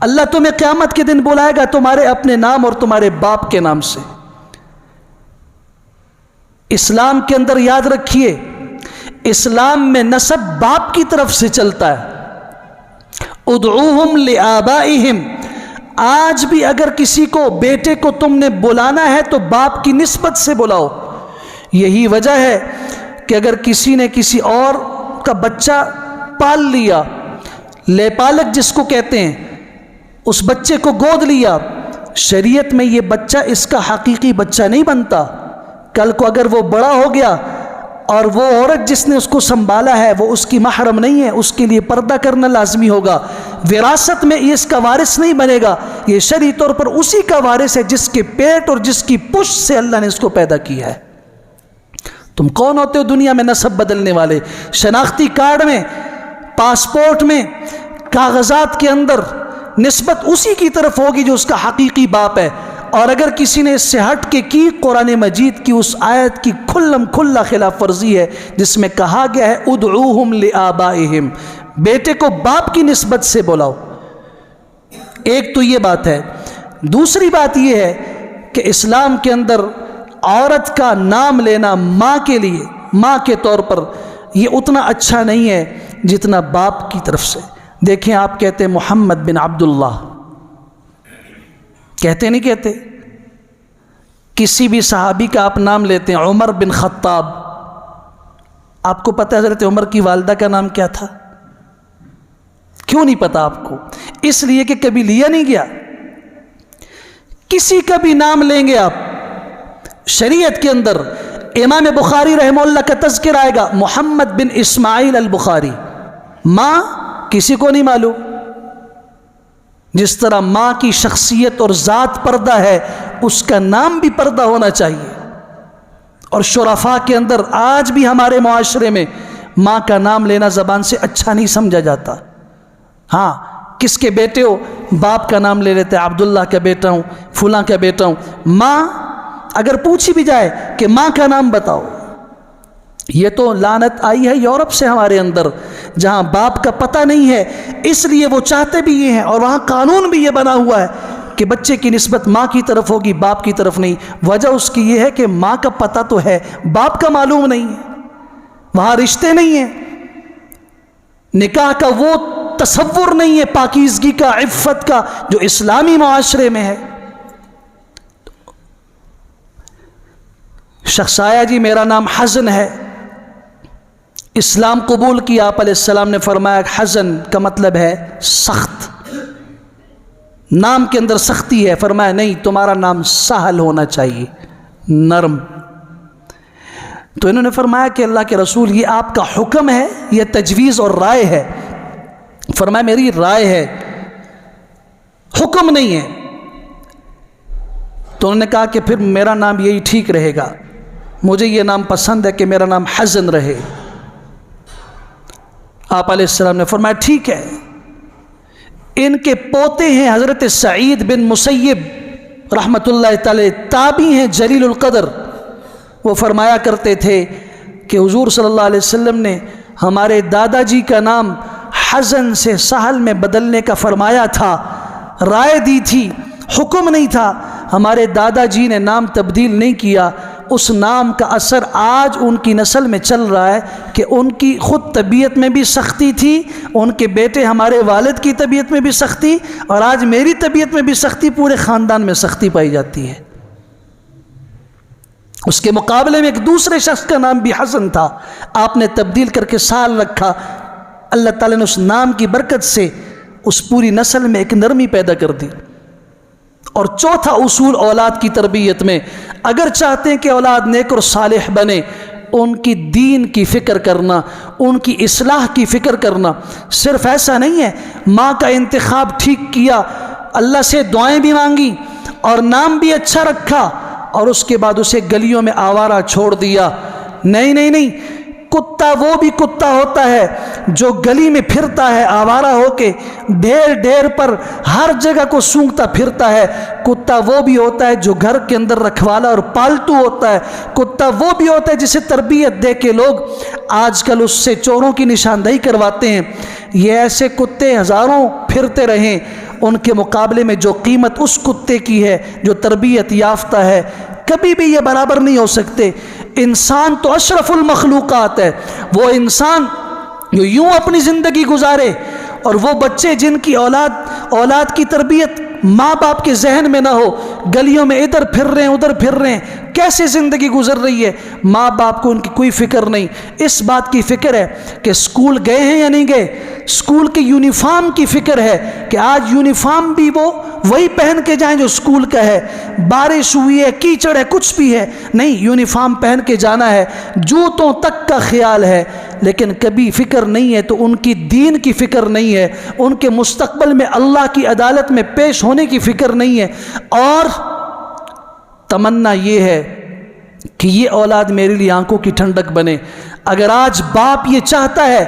اللہ تمہیں قیامت کے دن بلائے گا تمہارے اپنے نام اور تمہارے باپ کے نام سے۔ اسلام کے اندر یاد رکھیے، اسلام میں نسب باپ کی طرف سے چلتا ہے۔ ادعوہم لآبائہم، آج بھی اگر کسی کو، بیٹے کو تم نے بلانا ہے تو باپ کی نسبت سے بلاؤ۔ یہی وجہ ہے کہ اگر کسی نے کسی اور کا بچہ پال لیا، لے پالک جس کو کہتے ہیں، اس بچے کو گود لیا، شریعت میں یہ بچہ اس کا حقیقی بچہ نہیں بنتا۔ کل کو اگر وہ بڑا ہو گیا اور وہ عورت جس نے اس کو سنبھالا ہے وہ اس کی محرم نہیں ہے، اس کے لیے پردہ کرنا لازمی ہوگا۔ وراثت میں یہ اس کا وارث نہیں بنے گا، یہ شرعی طور پر اسی کا وارث ہے جس کے پیٹ اور جس کی پشت سے اللہ نے اس کو پیدا کیا ہے۔ تم کون ہوتے ہو دنیا میں نسب بدلنے والے؟ شناختی کارڈ میں، پاسپورٹ میں، کاغذات کے اندر نسبت اسی کی طرف ہوگی جو اس کا حقیقی باپ ہے۔ اور اگر کسی نے اس سے ہٹ کے کی، قرآن مجید کی اس آیت کی کھلم کھلا خلاف ورزی ہے جس میں کہا گیا ہے ادعوہم لآبائہم، بیٹے کو باپ کی نسبت سے بلاؤ۔ ایک تو یہ بات ہے۔ دوسری بات یہ ہے کہ اسلام کے اندر عورت کا نام لینا ماں کے لیے، ماں کے طور پر، یہ اتنا اچھا نہیں ہے جتنا باپ کی طرف سے۔ دیکھیں آپ کہتے ہیں محمد بن عبداللہ، کہتے نہیں کہتے؟ کسی بھی صحابی کا آپ نام لیتے ہیں، عمر بن خطاب، آپ کو پتہ ہے حضرت عمر کی والدہ کا نام کیا تھا؟ کیوں نہیں پتا آپ کو؟ اس لیے کہ کبھی لیا نہیں گیا۔ کسی کا بھی نام لیں گے آپ شریعت کے اندر، امام بخاری رحمہ اللہ کا تذکر آئے گا محمد بن اسماعیل البخاری، ماں کسی کو نہیں معلوم۔ جس طرح ماں کی شخصیت اور ذات پردہ ہے، اس کا نام بھی پردہ ہونا چاہیے۔ اور شرفاء کے اندر آج بھی ہمارے معاشرے میں ماں کا نام لینا زبان سے اچھا نہیں سمجھا جاتا۔ ہاں، کس کے بیٹے ہو، باپ کا نام لے لیتے، عبداللہ کا بیٹا ہوں، فلاں کا بیٹا ہوں۔ ماں اگر پوچھی بھی جائے کہ ماں کا نام بتاؤ، یہ تو لعنت آئی ہے یورپ سے ہمارے اندر، جہاں باپ کا پتہ نہیں ہے، اس لیے وہ چاہتے بھی یہ ہیں، اور وہاں قانون بھی یہ بنا ہوا ہے کہ بچے کی نسبت ماں کی طرف ہوگی، باپ کی طرف نہیں۔ وجہ اس کی یہ ہے کہ ماں کا پتہ تو ہے، باپ کا معلوم نہیں ہے، وہاں رشتے نہیں ہیں، نکاح کا وہ تصور نہیں ہے پاکیزگی کا، عفت کا، جو اسلامی معاشرے میں ہے۔ شخص آیا، جی میرا نام حزن ہے، اسلام قبول کیا، آپ علیہ السلام نے فرمایا حزن کا مطلب ہے سخت، نام کے اندر سختی ہے، فرمایا نہیں، تمہارا نام سہل ہونا چاہیے، نرم۔ تو انہوں نے فرمایا کہ اللہ کے رسول یہ آپ کا حکم ہے یہ تجویز اور رائے ہے؟ فرمایا میری رائے ہے، حکم نہیں ہے۔ تو انہوں نے کہا کہ پھر میرا نام یہی ٹھیک رہے گا، مجھے یہ نام پسند ہے کہ میرا نام حزن رہے۔ آپ علیہ السلام نے فرمایا ٹھیک ہے۔ ان کے پوتے ہیں حضرت سعید بن مسیب رحمۃ اللہ تعالی، تابعی ہیں جلیل القدر، وہ فرمایا کرتے تھے کہ حضور صلی اللہ علیہ وسلم نے ہمارے دادا جی کا نام حزن سے سہل میں بدلنے کا فرمایا تھا، رائے دی تھی، حکم نہیں تھا۔ ہمارے دادا جی نے نام تبدیل نہیں کیا، اس نام کا اثر آج ان کی نسل میں چل رہا ہے کہ ان کی خود طبیعت میں بھی سختی تھی، ان کے بیٹے ہمارے والد کی طبیعت میں بھی سختی، اور آج میری طبیعت میں بھی سختی، پورے خاندان میں سختی پائی جاتی ہے۔ اس کے مقابلے میں ایک دوسرے شخص کا نام بھی حسن تھا، آپ نے تبدیل کر کے سال رکھا، اللہ تعالیٰ نے اس نام کی برکت سے اس پوری نسل میں ایک نرمی پیدا کر دی۔ اور چوتھا اصول اولاد کی تربیت میں، اگر چاہتے ہیں کہ اولاد نیک اور صالح بنے، ان کی دین کی فکر کرنا، ان کی اصلاح کی فکر کرنا۔ صرف ایسا نہیں ہے ماں کا انتخاب ٹھیک کیا، اللہ سے دعائیں بھی مانگی اور نام بھی اچھا رکھا، اور اس کے بعد اسے گلیوں میں آوارہ چھوڑ دیا۔ نہیں نہیں نہیں، کتا وہ بھی کتا ہوتا ہے جو گلی میں پھرتا ہے آوارہ ہو کے، ڈھیر ڈھیر پر ہر جگہ کو سونگتا پھرتا ہے۔ کتا وہ بھی ہوتا ہے جو گھر کے اندر رکھوالا اور پالتو ہوتا ہے۔ کتا وہ بھی ہوتا ہے جسے تربیت دے کے لوگ آج کل اس سے چوروں کی نشاندہی کرواتے ہیں۔ یہ ایسے کتے ہزاروں پھرتے رہیں ان کے مقابلے میں جو قیمت اس کتے کی ہے جو تربیت یافتہ ہے، کبھی بھی یہ برابر نہیں ہو سکتے۔ انسان تو اشرف المخلوقات ہے، وہ انسان جو یوں اپنی زندگی گزارے، اور وہ بچے جن کی اولاد کی تربیت ماں باپ کے ذہن میں نہ ہو، گلیوں میں ادھر پھر رہے ہیں ادھر پھر رہے ہیں، کیسے زندگی گزر رہی ہے؟ ماں باپ کو ان کی کوئی فکر نہیں۔ اس بات کی فکر ہے کہ اسکول گئے ہیں یا نہیں گئے، اسکول کے یونیفارم کی فکر ہے کہ آج یونیفارم بھی وہ وہی پہن کے جائیں جو اسکول کا ہے، بارش ہوئی ہے کیچڑ ہے کچھ بھی ہے، نہیں، یونیفارم پہن کے جانا ہے، جوتوں تک کا خیال ہے، لیکن کبھی فکر نہیں ہے تو ان کی دین کی فکر نہیں ہے، ان کے مستقبل میں اللہ کی عدالت میں پیش ہونے کی فکر نہیں ہے۔ اور تمنا یہ ہے کہ یہ اولاد میرے لیے آنکھوں کی ٹھنڈک بنے۔ اگر آج باپ یہ چاہتا ہے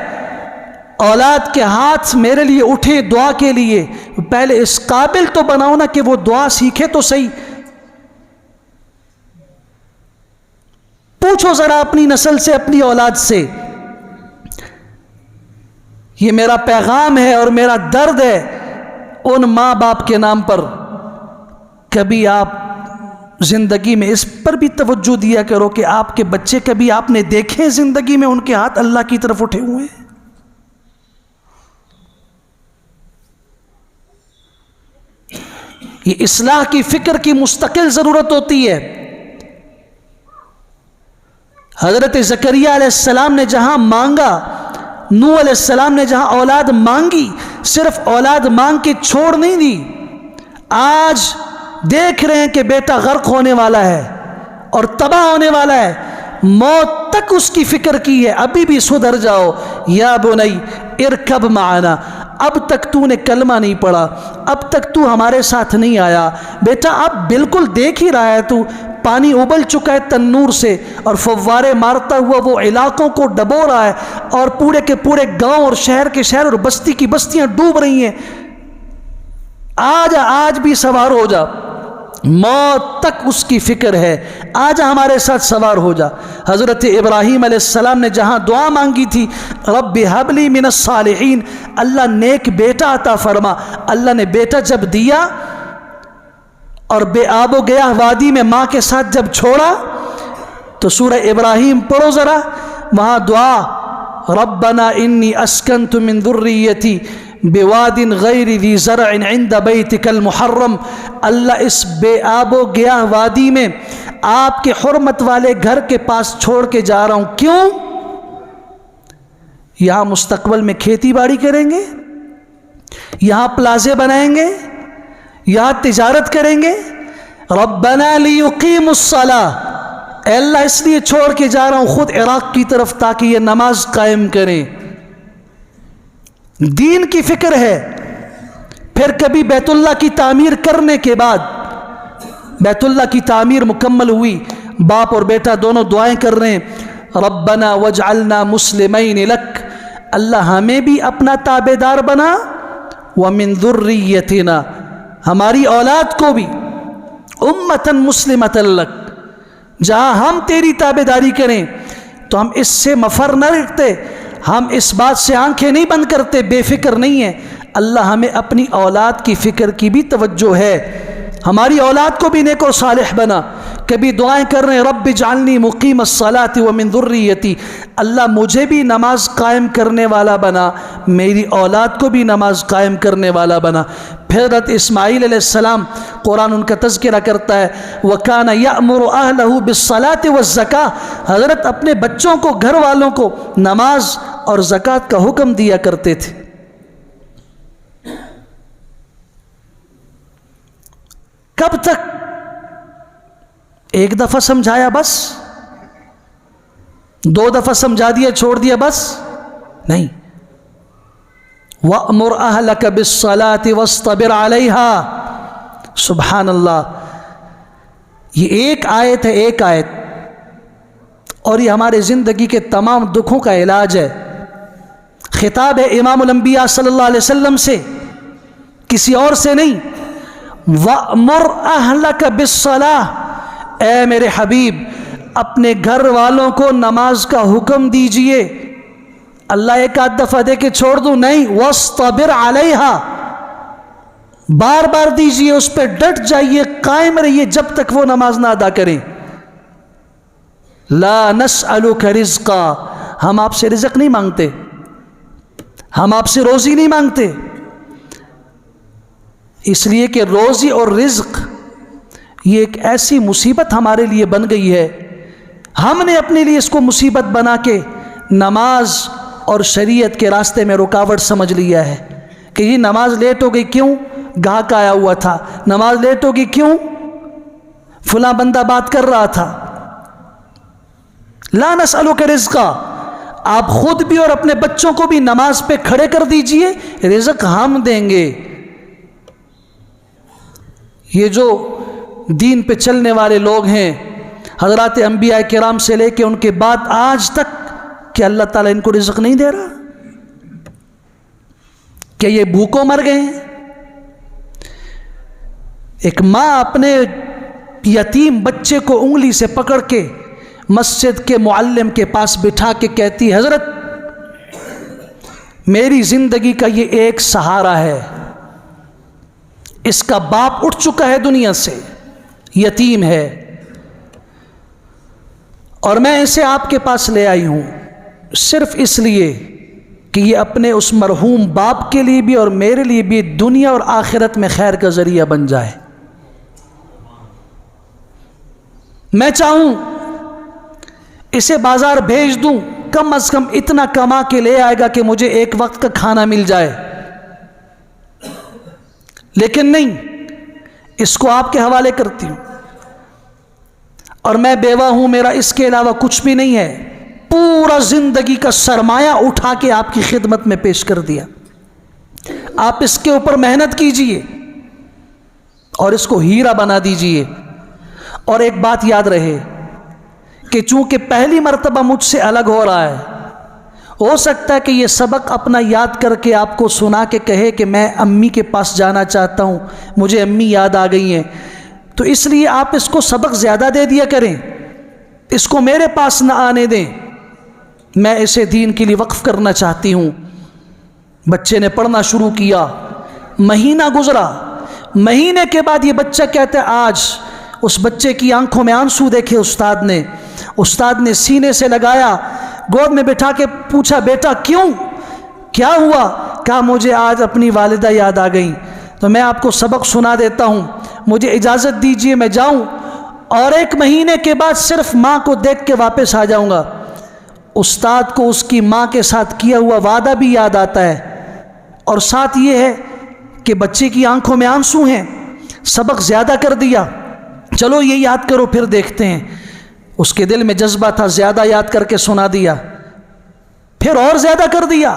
اولاد کے ہاتھ میرے لیے اٹھے دعا کے لیے، پہلے اس قابل تو بناؤ نا کہ وہ دعا سیکھے تو صحیح۔ پوچھو ذرا اپنی نسل سے، اپنی اولاد سے۔ یہ میرا پیغام ہے اور میرا درد ہے ان ماں باپ کے نام پر۔ کبھی آپ زندگی میں اس پر بھی توجہ دیا کرو کہ آپ کے بچے کبھی آپ نے دیکھے زندگی میں ان کے ہاتھ اللہ کی طرف اٹھے ہوئے ہیں؟ یہ اصلاح کی فکر کی مستقل ضرورت ہوتی ہے۔ حضرت زکریہ علیہ السلام نے جہاں مانگا، نوح علیہ السلام نے جہاں اولاد مانگی، صرف اولاد مانگ کے چھوڑ نہیں دی۔ آج دیکھ رہے ہیں کہ بیٹا غرق ہونے والا ہے اور تباہ ہونے والا ہے، موت تک اس کی فکر کی ہے، ابھی بھی سدھر جاؤ۔ یا بنی ارکب معنا، اب تک تو نے کلمہ نہیں پڑھا، اب تک تو ہمارے ساتھ نہیں آیا، بیٹا اب بالکل دیکھ ہی رہا ہے تو پانی ابل چکا ہے تنور سے اور فوارے مارتا ہوا وہ علاقوں کو ڈبو رہا ہے، اور پورے کے پورے گاؤں اور شہر کے شہر اور بستی کی بستیاں ڈوب رہی ہیں۔ آج بھی سوار ہو جا، موت تک اس کی فکر ہے، آجا ہمارے ساتھ سوار ہو جا۔ حضرت ابراہیم علیہ السلام نے جہاں دعا مانگی تھی، رب حب لی من الصالحین، اللہ نیک بیٹا عطا فرما، اللہ نے بیٹا جب دیا اور بے آب و گیا وادی میں ماں کے ساتھ جب چھوڑا تو سورہ ابراہیم پڑھو ذرا، وہاں دعا، ربنا انی اسکنت من ذریتی بواد غیر ذی زرع عند بیتک المحرم، اللہ اس بے آب و گیا وادی میں آپ کے حرمت والے گھر کے پاس چھوڑ کے جا رہا ہوں۔ کیوں؟ یہاں مستقبل میں کھیتی باڑی کریں گے، یہاں پلازے بنائیں گے، یہاں تجارت کریں گے۔ ربنا لیقیموا الصلاۃ، اے اللہ اس لیے چھوڑ کے جا رہا ہوں خود عراق کی طرف تاکہ یہ نماز قائم کریں۔ دین کی فکر ہے۔ پھر کبھی بیت اللہ کی تعمیر کرنے کے بعد، بیت اللہ کی تعمیر مکمل ہوئی، باپ اور بیٹا دونوں دعائیں کر رہے ہیں، ربنا واجعلنا مسلمین لک، اللہ ہمیں بھی اپنا تابع دار بنا، ومن ذریتنا، ہماری اولاد کو بھی، امتا مسلمتا لک، جہاں ہم تیری تابع داری کریں تو ہم اس سے مفر نہ رکھتے، ہم اس بات سے آنکھیں نہیں بند کرتے، بے فکر نہیں ہیں۔ اللہ ہمیں اپنی اولاد کی فکر کی بھی توجہ ہے، ہماری اولاد کو بھی نیک اور صالح بنا۔ کبھی دعائیں کر رہے ہیں، رب اجعلنی مقیم الصلاۃ ومن ذریتی، اللہ مجھے بھی نماز قائم کرنے والا بنا، میری اولاد کو بھی نماز قائم کرنے والا بنا۔ پھر حضرت اسماعیل علیہ السلام، قرآن ان کا تذکرہ کرتا ہے، وَكَانَ يَأْمُرُ أَهْلَهُ بِالصَّلَاةِ وَالزَّكَاةِ، حضرت اپنے بچوں کو، گھر والوں کو نماز اور زکوٰۃ کا حکم دیا کرتے تھے۔ کب تک؟ ایک دفعہ سمجھایا بس، دو دفعہ سمجھا دیا چھوڑ دیا بس نہیں۔ وَأْمُرْ أَهْلَكَ بِالصَّلَاةِ وَاصْطَبِرْ عَلَيْهَا، سبحان اللہ، یہ ایک آیت ہے، ایک آیت، اور یہ ہمارے زندگی کے تمام دکھوں کا علاج ہے۔ خطاب ہے امام الانبیاء صلی اللہ علیہ وسلم سے، کسی اور سے نہیں۔ وَأْمُرْ أَهْلَكَ بِالصَّلَاةِ، اے میرے حبیب اپنے گھر والوں کو نماز کا حکم دیجئے۔ اللہ ایک آدھ دفعہ دے کے چھوڑ دوں نہیں، وَاصْطَبِرْ عَلَيْهَا، بار بار دیجئے، اس پہ ڈٹ جائیے، قائم رہیے جب تک وہ نماز نہ ادا کریں۔ لا نسألک رزقا، ہم آپ سے رزق نہیں مانگتے، ہم آپ سے روزی نہیں مانگتے، اس لیے کہ روزی اور رزق یہ ایک ایسی مصیبت ہمارے لیے بن گئی ہے، ہم نے اپنے لیے اس کو مصیبت بنا کے نماز اور شریعت کے راستے میں رکاوٹ سمجھ لیا ہے کہ یہ نماز لیٹ ہو گئی، کیوں؟ گاہک آیا ہوا تھا، نماز لیٹ ہو گئی، کیوں؟ فلاں بندہ بات کر رہا تھا۔ لا نسألک رزقا، آپ خود بھی اور اپنے بچوں کو بھی نماز پہ کھڑے کر دیجئے، رزق ہم دیں گے۔ یہ جو دین پہ چلنے والے لوگ ہیں، حضرات انبیاء کرام سے لے کے ان کے بعد آج تک، کہ اللہ تعالیٰ ان کو رزق نہیں دے رہا؟ کہ یہ بھوکوں مر گئے ہیں؟ ایک ماں اپنے یتیم بچے کو انگلی سے پکڑ کے مسجد کے معلم کے پاس بٹھا کے کہتی، حضرت میری زندگی کا یہ ایک سہارا ہے، اس کا باپ اٹھ چکا ہے دنیا سے، یتیم ہے، اور میں اسے آپ کے پاس لے آئی ہوں صرف اس لیے کہ یہ اپنے اس مرحوم باپ کے لیے بھی اور میرے لیے بھی دنیا اور آخرت میں خیر کا ذریعہ بن جائے۔ میں چاہوں اسے بازار بھیج دوں، کم از کم اتنا کما کے لے آئے گا کہ مجھے ایک وقت کا کھانا مل جائے، لیکن نہیں، اس کو آپ کے حوالے کرتی ہوں، اور میں بیوہ ہوں، میرا اس کے علاوہ کچھ بھی نہیں ہے، پورا زندگی کا سرمایہ اٹھا کے آپ کی خدمت میں پیش کر دیا، آپ اس کے اوپر محنت کیجئے اور اس کو ہیرا بنا دیجئے۔ اور ایک بات یاد رہے کہ چونکہ پہلی مرتبہ مجھ سے الگ ہو رہا ہے، ہو سکتا ہے کہ یہ سبق اپنا یاد کر کے آپ کو سنا کے کہے کہ میں امی کے پاس جانا چاہتا ہوں، مجھے امی یاد آ گئی ہیں، تو اس لیے آپ اس کو سبق زیادہ دے دیا کریں، اس کو میرے پاس نہ آنے دیں، میں اسے دین کے لیے وقف کرنا چاہتی ہوں۔ بچے نے پڑھنا شروع کیا، مہینہ گزرا، مہینے کے بعد یہ بچہ کہتا ہے، آج اس بچے کی آنکھوں میں آنسو دیکھے استاد نے سینے سے لگایا، گود میں بٹھا کے پوچھا، بیٹا کیوں، کیا ہوا؟ کہا مجھے آج اپنی والدہ یاد آ گئی، تو میں آپ کو سبق سنا دیتا ہوں، مجھے اجازت دیجیے میں جاؤں، اور ایک مہینے کے بعد صرف ماں کو دیکھ کے واپس آ جاؤں گا۔ استاد کو اس کی ماں کے ساتھ کیا ہوا وعدہ بھی یاد آتا ہے، اور ساتھ یہ ہے کہ بچے کی آنکھوں میں آنسو ہیں، سبق زیادہ کر دیا، چلو یہ یاد کرو پھر دیکھتے ہیں۔ اس کے دل میں جذبہ تھا، زیادہ یاد کر کے سنا دیا، پھر اور زیادہ کر دیا۔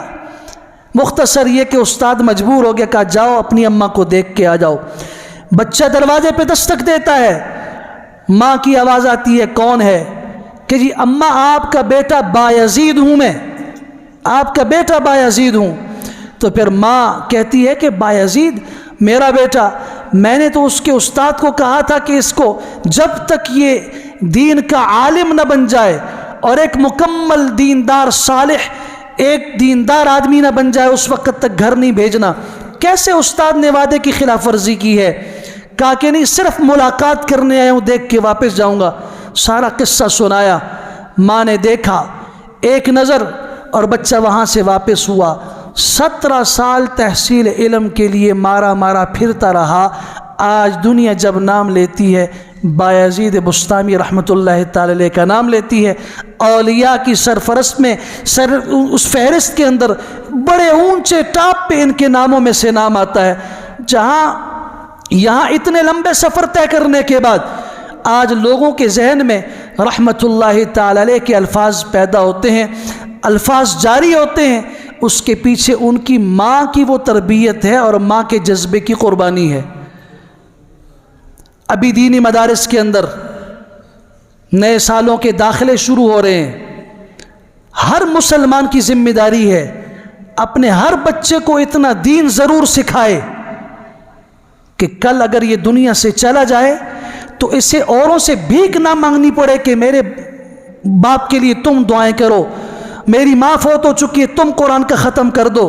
مختصر یہ کہ استاد مجبور ہو گیا، کہا جاؤ اپنی اماں کو دیکھ کے آ جاؤ۔ بچہ دروازے پہ دستک دیتا ہے، ماں کی آواز آتی ہے، کون ہے؟ کہ جی اماں آپ کا بیٹا بایزید ہوں، میں آپ کا بیٹا بایزید ہوں۔ تو پھر ماں کہتی ہے کہ بایزید میرا بیٹا، میں نے تو اس کے استاد کو کہا تھا کہ اس کو جب تک یہ دین کا عالم نہ بن جائے اور ایک مکمل دیندار صالح، ایک دیندار آدمی نہ بن جائے، اس وقت تک گھر نہیں بھیجنا۔ کیسے استاد نے وعدے کی خلاف ورزی کی ہے؟ کہا کہ نہیں، صرف ملاقات کرنے آیا ہوں، دیکھ کے واپس جاؤں گا۔ سارا قصہ سنایا، ماں نے دیکھا ایک نظر، اور بچہ وہاں سے واپس ہوا۔ 17 سال تحصیل علم کے لیے مارا پھرتا رہا۔ آج دنیا جب نام لیتی ہے، بایزید بسطامی رحمۃ اللہ تعالی علیہ کا نام لیتی ہے، اولیاء کی سرفرست میں اس فہرست کے اندر بڑے اونچے ٹاپ پہ ان کے ناموں میں سے نام آتا ہے۔ یہاں اتنے لمبے سفر طے کرنے کے بعد آج لوگوں کے ذہن میں رحمۃ اللہ تعالی علیہ کے الفاظ پیدا ہوتے ہیں، الفاظ جاری ہوتے ہیں، اس کے پیچھے ان کی ماں کی وہ تربیت ہے اور ماں کے جذبے کی قربانی ہے۔ ابھی دینی مدارس کے اندر نئے سالوں کے داخلے شروع ہو رہے ہیں، ہر مسلمان کی ذمہ داری ہے اپنے ہر بچے کو اتنا دین ضرور سکھائے کہ کل اگر یہ دنیا سے چلا جائے تو اسے اوروں سے بھیک نہ مانگنی پڑے کہ میرے باپ کے لیے تم دعائیں کرو، میری ماں فوت ہو چکی ہے تم قرآن کا ختم کر دو،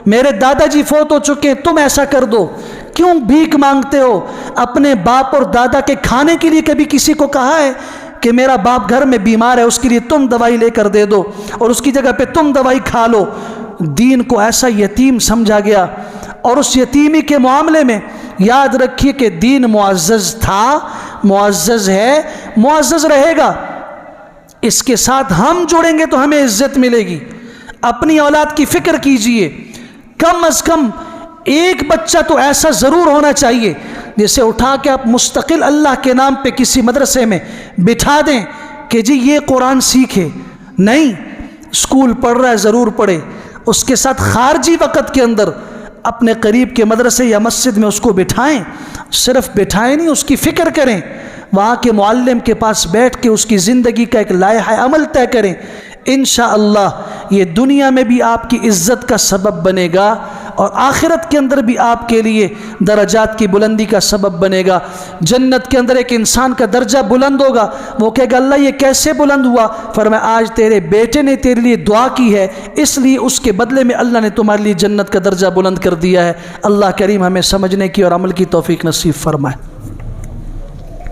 میرے دادا جی فوت ہو چکے ہیں تم ایسا کر دو۔ کیوں بھیک مانگتے ہو؟ اپنے باپ اور دادا کے کھانے کے لیے کبھی کسی کو کہا ہے کہ میرا باپ گھر میں بیمار ہے, اس کے لیے تم دوائی لے کر دے دو اور اس کی جگہ پہ تم دوائی کھا لو؟ دین کو ایسا یتیم سمجھا گیا, اور اس یتیمی کے معاملے میں یاد رکھیے کہ دین معزز تھا, معزز ہے, معزز رہے گا. اس کے ساتھ ہم جڑیں گے تو ہمیں عزت ملے گی. اپنی اولاد کی فکر کیجئے, کم از کم ایک بچہ تو ایسا ضرور ہونا چاہیے جسے اٹھا کے آپ مستقل اللہ کے نام پہ کسی مدرسے میں بٹھا دیں کہ جی یہ قرآن سیکھے. نہیں, اسکول پڑھ رہا ہے ضرور پڑھے, اس کے ساتھ خارجی وقت کے اندر اپنے قریب کے مدرسے یا مسجد میں اس کو بٹھائیں. صرف بٹھائیں نہیں, اس کی فکر کریں, وہاں کے معلم کے پاس بیٹھ کے اس کی زندگی کا ایک لائحہ عمل طے کریں. انشاءاللہ یہ دنیا میں بھی آپ کی عزت کا سبب بنے گا اور آخرت کے اندر بھی آپ کے لیے درجات کی بلندی کا سبب بنے گا. جنت کے اندر ایک انسان کا درجہ بلند ہوگا, وہ کہے گا اللہ یہ کیسے بلند ہوا؟ فرمایا آج تیرے بیٹے نے تیرے لیے دعا کی ہے, اس لیے اس کے بدلے میں اللہ نے تمہارے لیے جنت کا درجہ بلند کر دیا ہے. اللہ کریم ہمیں سمجھنے کی اور عمل کی توفیق نصیب فرمائے.